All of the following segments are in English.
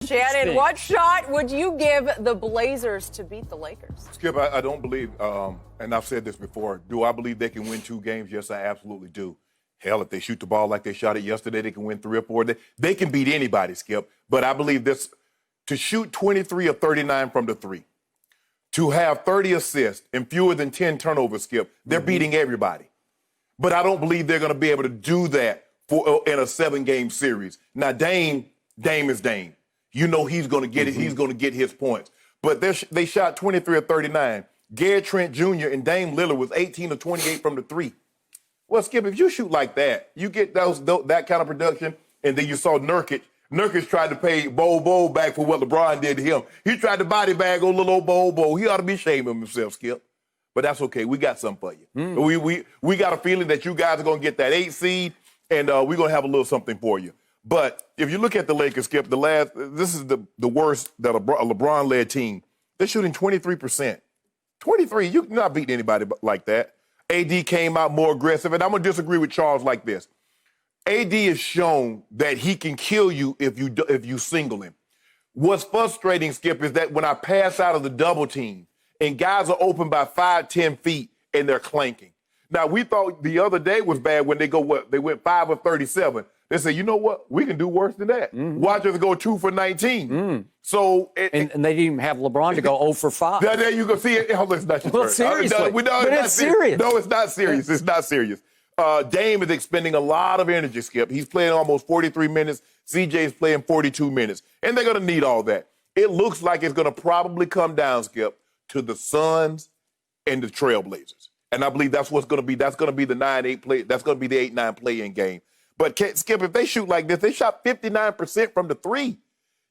Shannon, what shot would you give the Blazers to beat the Lakers? Skip, I don't believe, and I've said this before, do I believe they can win 2 games? Yes, I absolutely do. Hell, if they shoot the ball like they shot it yesterday, they can win 3 or 4. They can beat anybody, Skip. But I believe this, to shoot 23 of 39 from the 3, to have 30 assists and fewer than 10 turnovers, Skip, they're beating everybody. But I don't believe they're going to be able to do that in a 7-game series. Now, Dame is Dame. You know he's going to get it. He's going to get his points. But they shot 23 of 39. Gary Trent Jr. and Dame Lillard was 18 of 28 from the 3. Well, Skip, if you shoot like that, you get that kind of production, and then you saw Nurkic. Nurkic tried to pay Bo back for what LeBron did to him. He tried to body bag on little old Bo. He ought to be ashamed of himself, Skip. But that's okay. We got something for you. We got a feeling that you guys are going to get that 8 seed, and we're going to have a little something for you. But if you look at the Lakers, Skip, this is the worst that a LeBron-led team. They're shooting 23%. 23, you're not beating anybody like that. AD came out more aggressive, and I'm going to disagree with Charles like this. AD has shown that he can kill you if you single him. What's frustrating, Skip, is that when I pass out of the double team and guys are open by 5, 10 feet and they're clanking. Now, we thought the other day was bad when they went 5 of 37. They say, you know what? We can do worse than that. Watch us go 2 for 19. So, and they didn't even have LeBron to go 0 for 5. There you go. See it. Oh, it's not well, seriously. But it's serious. No, it's not serious. It's not serious. Dame is expending a lot of energy, Skip. He's playing almost 43 minutes. CJ's playing 42 minutes. And they're going to need all that. It looks like it's going to probably come down, Skip, to the Suns and the Trailblazers. And I believe that's what's going to be. That's going to be the 9-8 play. That's going to be the 8-9 play-in game. But, Skip, if they shoot like this, they shot 59% from the 3.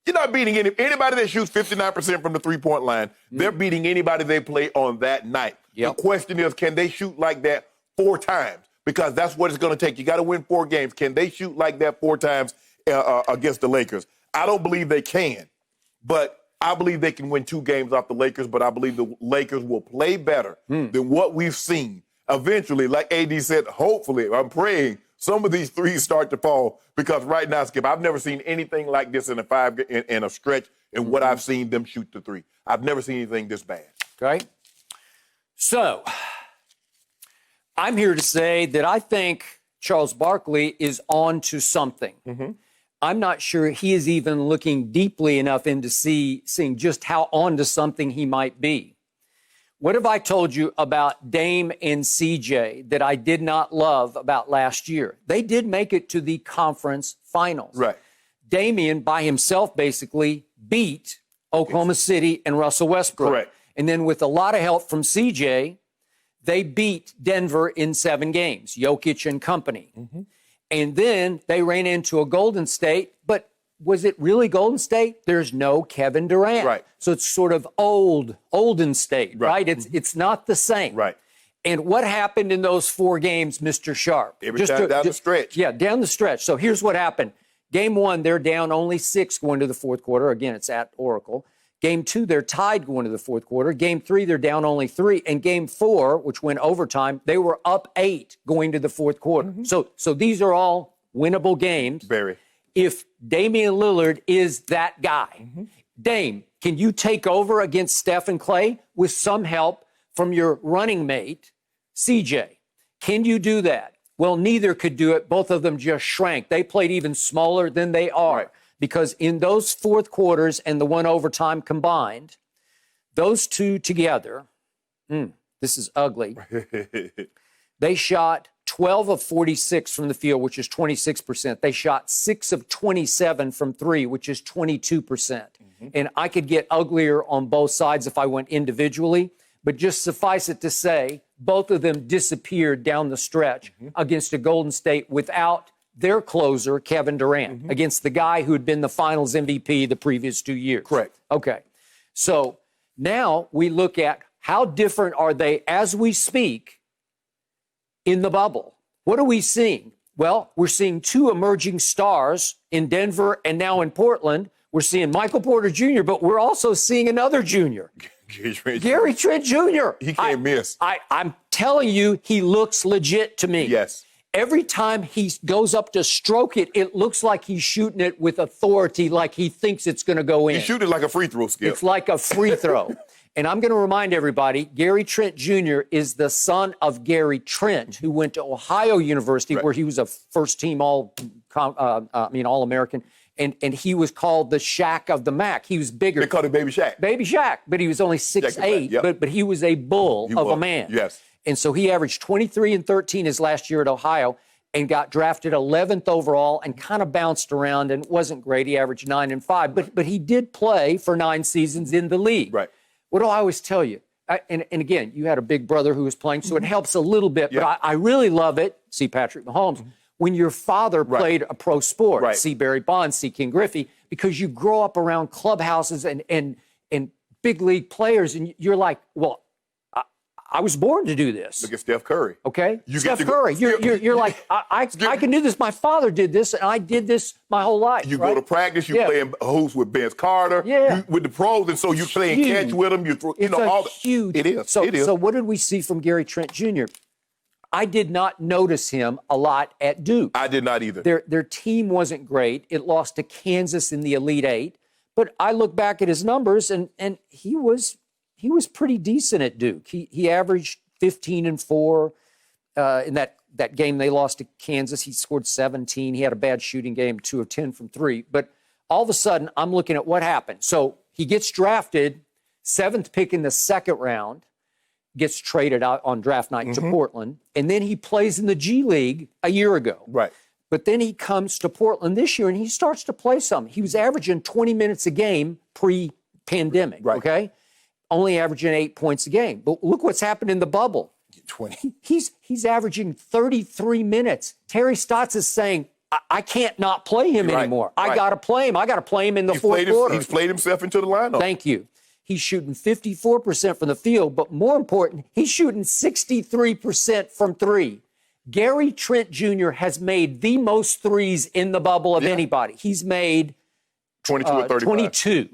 You're not beating anybody that shoots 59% from the 3-point line. They're beating anybody they play on that night. The question is, can they shoot like that 4 times? Because that's what it's going to take. You got to win 4 games. Can they shoot like that 4 times against the Lakers? I don't believe they can. But I believe they can win 2 games off the Lakers, but I believe the Lakers will play better than what we've seen. Eventually, like AD said, hopefully, I'm praying, some of these threes start to fall, because right now, Skip, I've never seen anything like this in a stretch in what I've seen them shoot the 3. I've never seen anything this bad. Okay. So, I'm here to say that I think Charles Barkley is on to something. I'm not sure he is even looking deeply enough into seeing just how on to something he might be. What have I told you about Dame and CJ that I did not love about last year? They did make it to the conference finals. Right. Damian, by himself, basically beat Oklahoma City and Russell Westbrook. Correct. And then with a lot of help from CJ, they beat Denver in 7 games, Jokic and company. And then they ran into a Golden State, but was it really Golden State? There's no Kevin Durant. Right. So it's sort of olden State, right? It's not the same. Right. And what happened in those 4 games, Mr. Sharpe? Down the stretch. Yeah, down the stretch. So here's what happened. Game 1, they're down only 6 going to the 4th quarter. Again, it's at Oracle. Game 2, they're tied going to the 4th quarter. Game 3, they're down only 3. And Game 4, which went overtime, they were up 8 going to the 4th quarter. So these are all winnable games. Very. If Damian Lillard is that guy, Dame, can you take over against Steph and Clay with some help from your running mate, CJ? Can you do that? Well, neither could do it. Both of them just shrank. They played even smaller than they are. Right. Because in those 4th quarters and the 1 overtime combined, those 2 together, this is ugly, they shot 12 of 46 from the field, which is 26%. They shot 6 of 27 from 3, which is 22%. And I could get uglier on both sides if I went individually, but just suffice it to say, both of them disappeared down the stretch against a Golden State without their closer, Kevin Durant, against the guy who had been the finals MVP the previous 2 years. Correct. Okay. So now we look at how different are they as we speak in the bubble. What are we seeing? Well, we're seeing 2 emerging stars in Denver and now in Portland. We're seeing Michael Porter Jr., but we're also seeing another junior. Gary Trent Jr. He can't miss. I'm telling you, he looks legit to me. Yes. every time he goes up to stroke it, it looks like he's shooting it with authority, like he thinks it's going to go in. He's shooting like a free throw, Skip. It's like a free throw. And I'm going to remind everybody, Gary Trent Jr. is the son of Gary Trent, who went to Ohio University, where he was a first-team All-American. And he was called the Shaq of the MAC. He was bigger. They called him Baby Shaq. Baby Shaq, but he was only 6'8", yep. but he was a bull of a man. Yes. And so he averaged 23 and 13 his last year at Ohio and got drafted 11th overall and kind of bounced around and wasn't great. He averaged 9 and 5, but he did play for 9 seasons in the league. Right. What do I always tell you? And again, you had a big brother who was playing, so it helps a little bit. But I really love it. See Patrick Mahomes. When your father played a pro sport, see Barry Bonds, see King Griffey, because you grow up around clubhouses and big league players, and you're like, well, I was born to do this. Look at Steph Curry. Okay, Steph Curry. You're like, I can do this. My father did this, and I did this my whole life. You go to practice. You playing hoops with Vince Carter. Yeah. With the pros, and so you're playing catch with them. Huge. It is. So what did we see from Gary Trent Jr.? I did not notice him a lot at Duke. I did not either. Their team wasn't great. It lost to Kansas in the Elite Eight. But I look back at his numbers, and he was pretty decent at Duke. He averaged 15 and 4 in that game they lost to Kansas. He scored 17. He had a bad shooting game, 2 of 10 from 3. But all of a sudden, I'm looking at what happened. So he gets drafted, 7th pick in the 2nd round, gets traded out on draft night to Portland, and then he plays in the G League a year ago. Right. But then he comes to Portland this year, and he starts to play some. He was averaging 20 minutes a game pre-pandemic, okay? Only averaging 8 points a game. But look what's happened in the bubble. 20. He's averaging 33 minutes. Terry Stotts is saying, I can't not play him anymore. I got to play him. I got to play him in the fourth quarter. He's played himself into the lineup. Thank you. He's shooting 54% from the field, but more important, he's shooting 63% from 3. Gary Trent Jr. has made the most threes in the bubble of anybody. He's made 22 or 35. 22.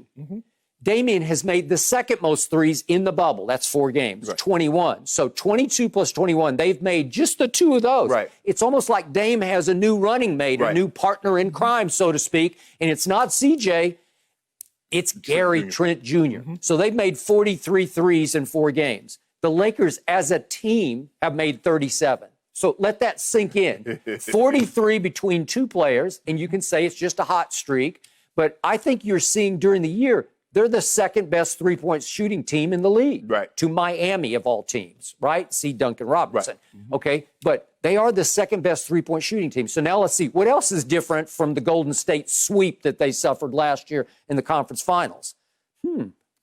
Damian has made the second most threes in the bubble. That's 4 games, 21. So 22 plus 21, they've made just the 2 of those. Right. It's almost like Dame has a new running mate, a new partner in crime, so to speak, and it's not CJ. It's Gary Trent Jr. So they've made 43 threes in 4 games. The Lakers as a team have made 37. So let that sink in. 43 between 2 players, and you can say it's just a hot streak. But I think you're seeing during the year, they're the 2nd best 3-point shooting team in the league. Right. To Miami of all teams, right? See Duncan Robinson. Okay, but they are the 2nd best 3-point shooting team. So now let's see, what else is different from the Golden State sweep that they suffered last year in the conference finals?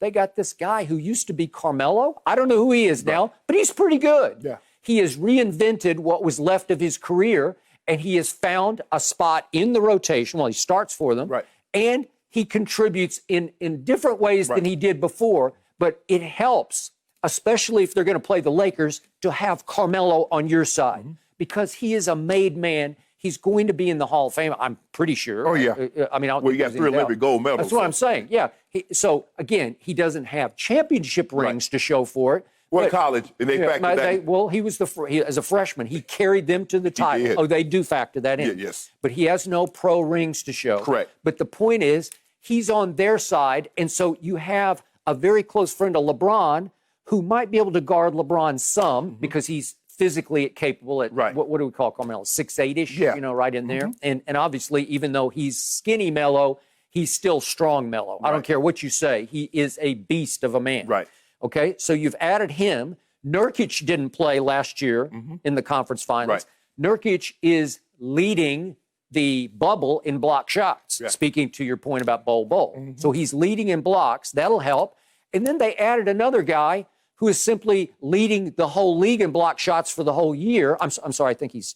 They got this guy who used to be Carmelo. I don't know who he is now, but he's pretty good. Yeah. He has reinvented what was left of his career, and he has found a spot in the rotation. Well, he starts for them. Right. And he contributes in different ways than he did before, but it helps, especially if they're going to play the Lakers, to have Carmelo on your side because he is a made man. He's going to be in the Hall of Fame, I'm pretty sure. Oh, yeah. I mean, you got 3 Olympic gold medals. That's what I'm saying, yeah. So, again, he doesn't have championship rings to show for it. Well, college, and they factor that. Well, he was as a freshman, he carried them to the title. did. Oh, they do factor that in. Yes. But he has no pro rings to show. Correct. But the point is, he's on their side, and so you have a very close friend of LeBron who might be able to guard LeBron some because he's physically capable at what do we call Carmelo, 6'8"-ish, right in there. And obviously, even though he's skinny Melo, he's still strong Melo. I don't care what you say. He is a beast of a man. Right. Okay, so you've added him. Nurkic didn't play last year in the conference finals. Nurkic is leading the bubble in block shots, speaking to your point about Bol. So he's leading in blocks. That'll help. And then they added another guy who is simply leading the whole league in block shots for the whole year. I'm sorry, I think he's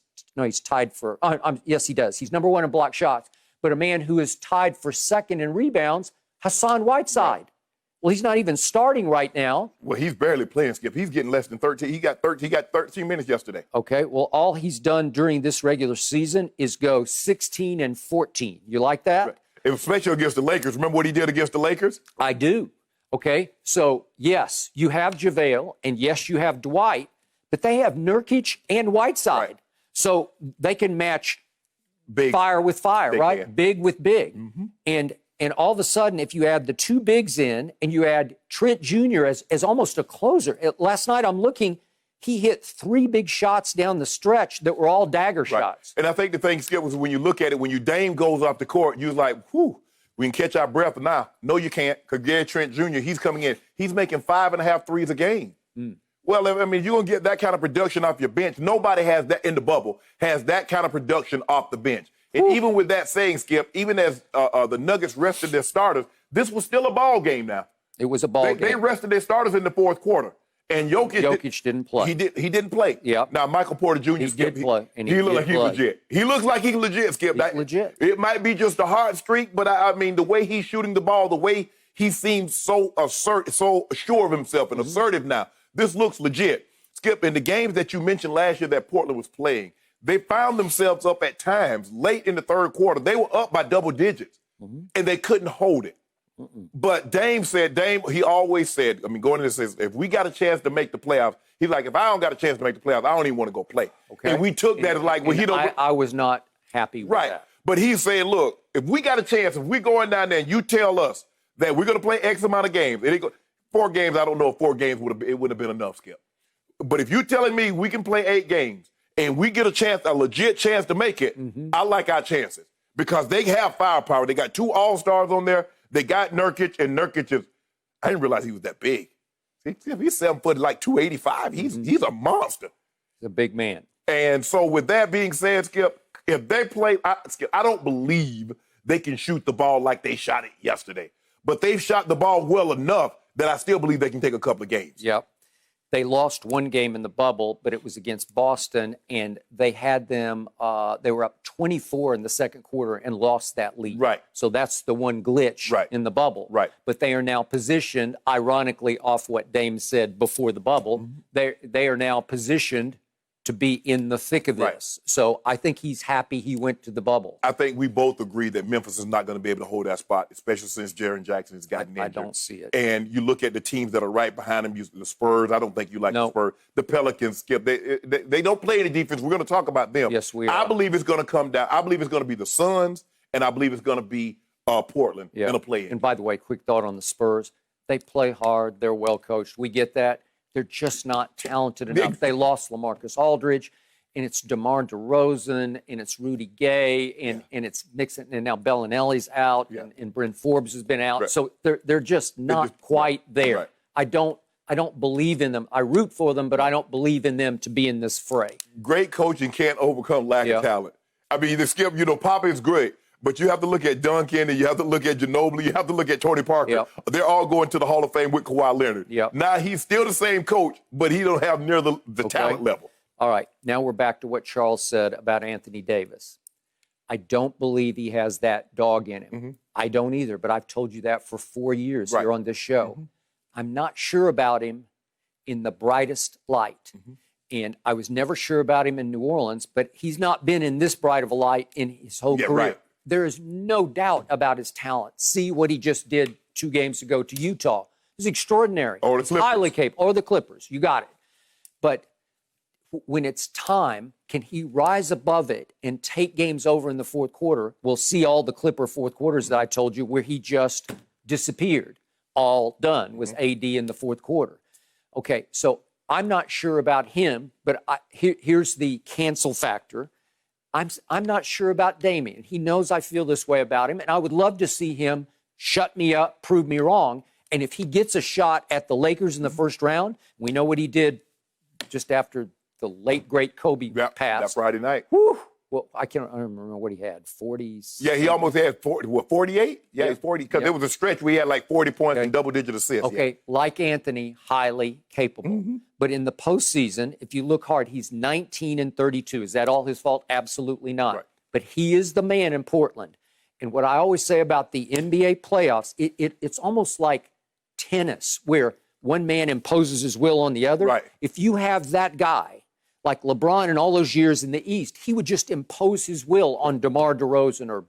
tied for, yes, he does. He's number 1 in block shots. But a man who is tied for 2nd in rebounds, Hassan Whiteside. Well, he's not even starting right now. Well, he's barely playing, Skip. He's getting less than 13. He got 13 minutes yesterday. Okay, well, all he's done during this regular season is go 16 and 14. You like that? Right. Especially against the Lakers. Remember what he did against the Lakers? I do. Okay, so yes, you have JaVale, and yes, you have Dwight, but they have Nurkic and Whiteside. So they can match Big. fire with fire, They right? can. Big with big. And all of a sudden, if you add the two bigs in and you add Trent Jr. as almost a closer, last night I'm looking, he hit 3 big shots down the stretch that were all dagger shots. And I think the thing, Skip, was when you look at it, when you Dame goes off the court, you're like, whew, we can catch our breath. Now, no, you can't, because Gary Trent Jr., he's coming in. He's making 5.5 threes a game. Well, I mean, you're going to get that kind of production off your bench. Nobody has that in the bubble, has that kind of production off the bench. And even with that saying, Skip, even as the Nuggets rested their starters, this was still a ball game now. It was a ball game. They rested their starters in the fourth quarter. And Jokic didn't play. He didn't play. Yep. Now, Michael Porter Jr. He Skip, did play. And he looked like he's legit. He looks like he's legit, Skip. He's legit. It might be just a hard streak, but I mean, the way he's shooting the ball, the way he seems so sure of himself and assertive now, this looks legit. Skip, in the games that you mentioned last year that Portland was playing, they found themselves up at times late in the third quarter. They were up by double digits, and they couldn't hold it. But Dame, he always said, I mean, going into this, says, if we got a chance to make the playoffs, he's like, if I don't got a chance to make the playoffs, I don't even want to go play. Okay. And we took that as like, well, he don't. I was not happy with that. But he's saying, look, if we got a chance, if we're going down there and you tell us that we're going to play X amount of games, 4 games, I don't know if 4 games would have been enough, Skip. But if you're telling me we can play 8 games and we get a legit chance to make it, I like our chances because they have firepower. They got 2 All-Stars on there. They got Nurkic, and Nurkic is, I didn't realize he was that big. He's 7 foot, like 285. He's a monster. He's a big man. And so with that being said, Skip, if they play, I don't believe they can shoot the ball like they shot it yesterday. But they've shot the ball well enough that I still believe they can take a couple of games. Yep. They lost 1 game in the bubble, but it was against Boston, and they had them, they were up 24 in the second quarter and lost that lead. Right. So that's the one glitch in the bubble. Right. But they are now positioned, ironically, off what Dame said before the bubble, they are now positioned to be in the thick of this. So I think he's happy he went to the bubble. I think we both agree that Memphis is not going to be able to hold that spot, especially since Jaren Jackson has gotten injured. I don't see it. And you look at the teams that are right behind him, the Spurs. I don't think you like the Spurs. The Pelicans, Skip. They don't play any defense. We're going to talk about them. Yes, we are. I believe it's going to come down. I believe it's going to be the Suns, and I believe it's going to be Portland in a play-in. And by the way, quick thought on the Spurs. They play hard. They're well coached. We get that. They're just not talented enough. They lost LaMarcus Aldridge. And it's DeMar DeRozan, and it's Rudy Gay, and it's Nixon, and now Bellinelli's out, and Bryn Forbes has been out. So they're just not quite there. I don't believe in them. I root for them, but I don't believe in them to be in this fray. Great coaching can't overcome lack of talent. I mean, Skip, Papa is great, but you have to look at Duncan, and you have to look at Ginobili, you have to look at Tony Parker. They're all going to the Hall of Fame with Kawhi Leonard. Now he's still the same coach, but he don't have near the talent level. All right, now we're back to what Charles said about Anthony Davis. I don't believe he has that dog in him. I don't either, but I've told you that for 4 years here on this show. I'm not sure about him in the brightest light. And I was never sure about him in New Orleans, but he's not been in this bright of a light in his whole career. There is no doubt about his talent. See what he just did 2 games ago to Utah. It's extraordinary. Or the Clippers. Highly capable. Or the Clippers. You got it. But when it's time, can he rise above it and take games over in the fourth quarter? We'll see all the Clipper fourth quarters that I told you where he just disappeared. All done with AD in the fourth quarter. Okay, so I'm not sure about him, but here's the cancel factor. I'm not sure about Damian. He knows I feel this way about him, and I would love to see him shut me up, prove me wrong. And if he gets a shot at the Lakers in the first round, we know what he did just after the late, great Kobe passed. That Friday night. Whew. Well, I don't remember what he had, 40s? Yeah, he almost had 48? Yeah, he's 40, because there was a stretch where he had like 40 points and double-digit assists. Okay, like Anthony, highly capable. But in the postseason, if you look hard, he's 19 and 32. Is that all his fault? Absolutely not. But he is the man in Portland. And what I always say about the NBA playoffs, it's almost like tennis, where one man imposes his will on the other. If you have that guy, like LeBron in all those years in the East, he would just impose his will on DeMar DeRozan or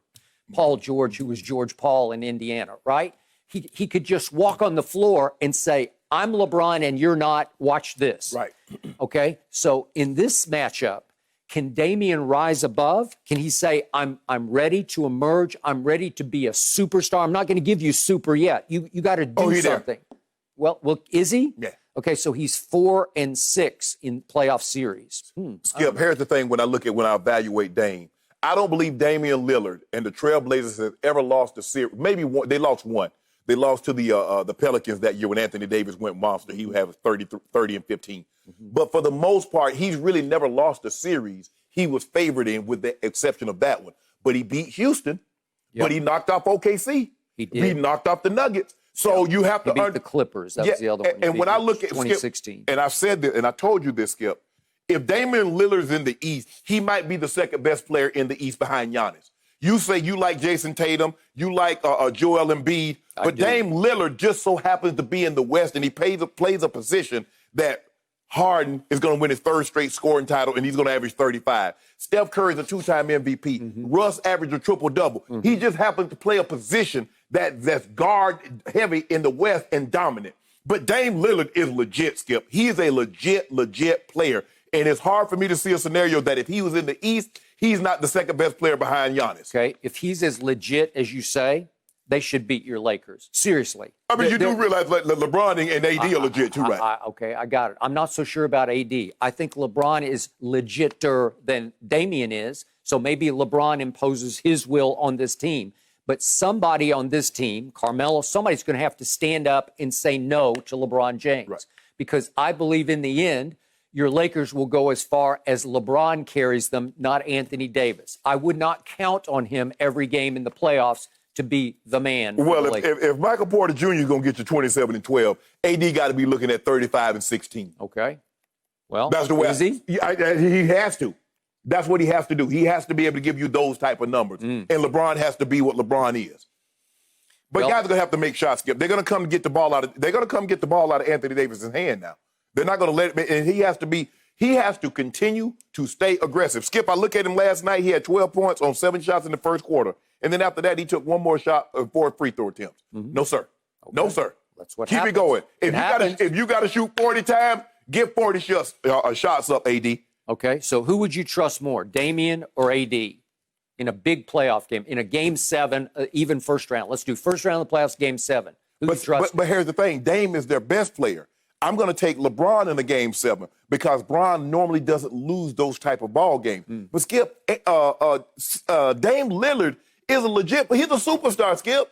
Paul George, who was George Paul in Indiana, right? He could just walk on the floor and say, I'm LeBron and you're not, watch this. Okay? So in this matchup, Can Damian rise above? Can he say, I'm ready to emerge. I'm ready to be a superstar. I'm not going to give you super yet. You got to do something. There. Well, is he? Yeah. Okay, so he's 4-6 in playoff series. Skip, here's the thing when I evaluate Dame. I don't believe Damian Lillard and the Trailblazers have ever lost a series. Maybe one, they lost one. They lost to the Pelicans that year when Anthony Davis went monster. He would have 30 and 15. But for the most part, he's really never lost a series he was favored in, with the exception of that one. But he beat Houston, but he knocked off OKC. He did. He knocked off the Nuggets. So you have to beat the Clippers. That was the other one. And when I look at 2016, Skip, and I said this, and I told you this, Skip, if Damian Lillard's in the East, he might be the second best player in the East behind Giannis. You say you like Jason Tatum, you like Joel Embiid, but Dame Lillard just so happens to be in the West, and he plays a position that Harden is going to win his third straight scoring title, and he's going to average 35. Steph Curry's a two-time MVP. Russ averaged a triple-double. He just happens to play a position that's guard-heavy in the West and dominant. But Dame Lillard is legit, Skip. He is a legit player. And it's hard for me to see a scenario that if he was in the East, he's not the second best player behind Giannis. Okay, if he's as legit as you say, they should beat your Lakers. Seriously. I mean, you do realize like LeBron and AD are legit too, right? Okay, I got it. I'm not so sure about AD. I think LeBron is legitter than Damian is, so maybe LeBron imposes his will on this team. But somebody on this team, Carmelo, somebody's going to have to stand up and say no to LeBron James. Right. Because I believe in the end, your Lakers will go as far as LeBron carries them, not Anthony Davis. I would not count on him every game in the playoffs to be the man. Well, if Michael Porter Jr. is going to get you 27 and 12, AD got to be looking at 35 and 16. Okay. Well, that's the way. Is he? He has to. That's what he has to do. He has to be able to give you those type of numbers. And LeBron has to be what LeBron is. But guys are going to have to make shots, Skip. They're going to come get the ball out of Anthony Davis's hand now. They're not going to let it, and he has to continue to stay aggressive. Skip, I look at him last night. He had 12 points on 7 shots in the first quarter. And then after that, he took one more shot, 4 free throw attempts. No, sir. Okay. No, sir. That's what Keep happens. it going. If you got to shoot 40 times, get 40 shots up, AD. Okay, so who would you trust more, Damian or AD, in a big playoff game, in a Game 7, even first round? Let's do first round of the playoffs, Game 7. Who would you trust? But here's the thing. Dame is their best player. I'm going to take LeBron in a Game 7 because Bron normally doesn't lose those type of ball games. But, Skip, Dame Lillard is a legit, he's a superstar, Skip.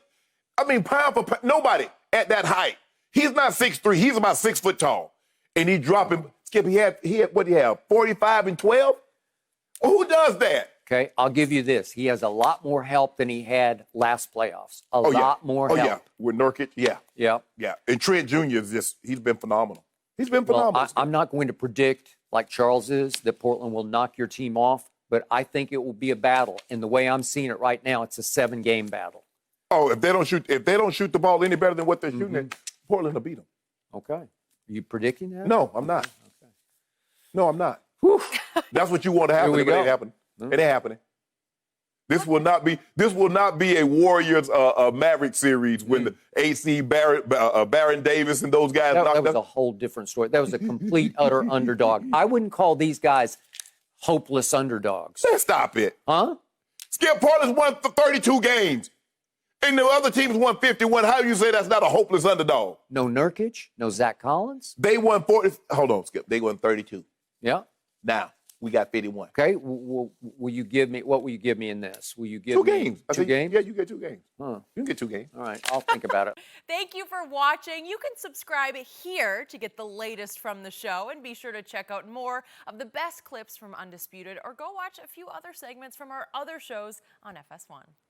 I mean, pound for pound, nobody at that height. He's not 6'3", he's about 6 foot tall. And he dropping, Skip, he had what do you have, 45 and 12? Well, who does that? Okay, I'll give you this. He has a lot more help than he had last playoffs. A lot more help. Oh, yeah, with Nurkic, yeah. Yeah. And Trent Jr. he's been phenomenal. He's been phenomenal. Well, I'm not going to predict, like Charles is, that Portland will knock your team off, but I think it will be a battle. And the way I'm seeing it right now, it's a 7-game battle. Oh, if they don't shoot the ball any better than what they're shooting, Portland will beat them. Okay. Are you predicting that? No, I'm not. Okay. No, I'm not. That's what you want to happen, but it ain't happening. It ain't happening. This will not be a Warriors Maverick series when the AC Baron Davis and those guys. That was a whole different story. That was a complete utter underdog. I wouldn't call these guys hopeless underdogs. Stop it. Huh? Skip, Portland's won 32 games. And the other teams won 51. How do you say that's not a hopeless underdog? No Nurkic? No Zach Collins? They won 40. Hold on, Skip. They won 32. Yeah. Now, we got 51. Okay. Will you give me, what will you give me in this? Will you give 2 me games? 2 games? Yeah, you get 2 games. Huh. You can get 2 games. All right. I'll think about it. Thank you for watching. You can subscribe here to get the latest from the show, and be sure to check out more of the best clips from Undisputed, or go watch a few other segments from our other shows on FS1.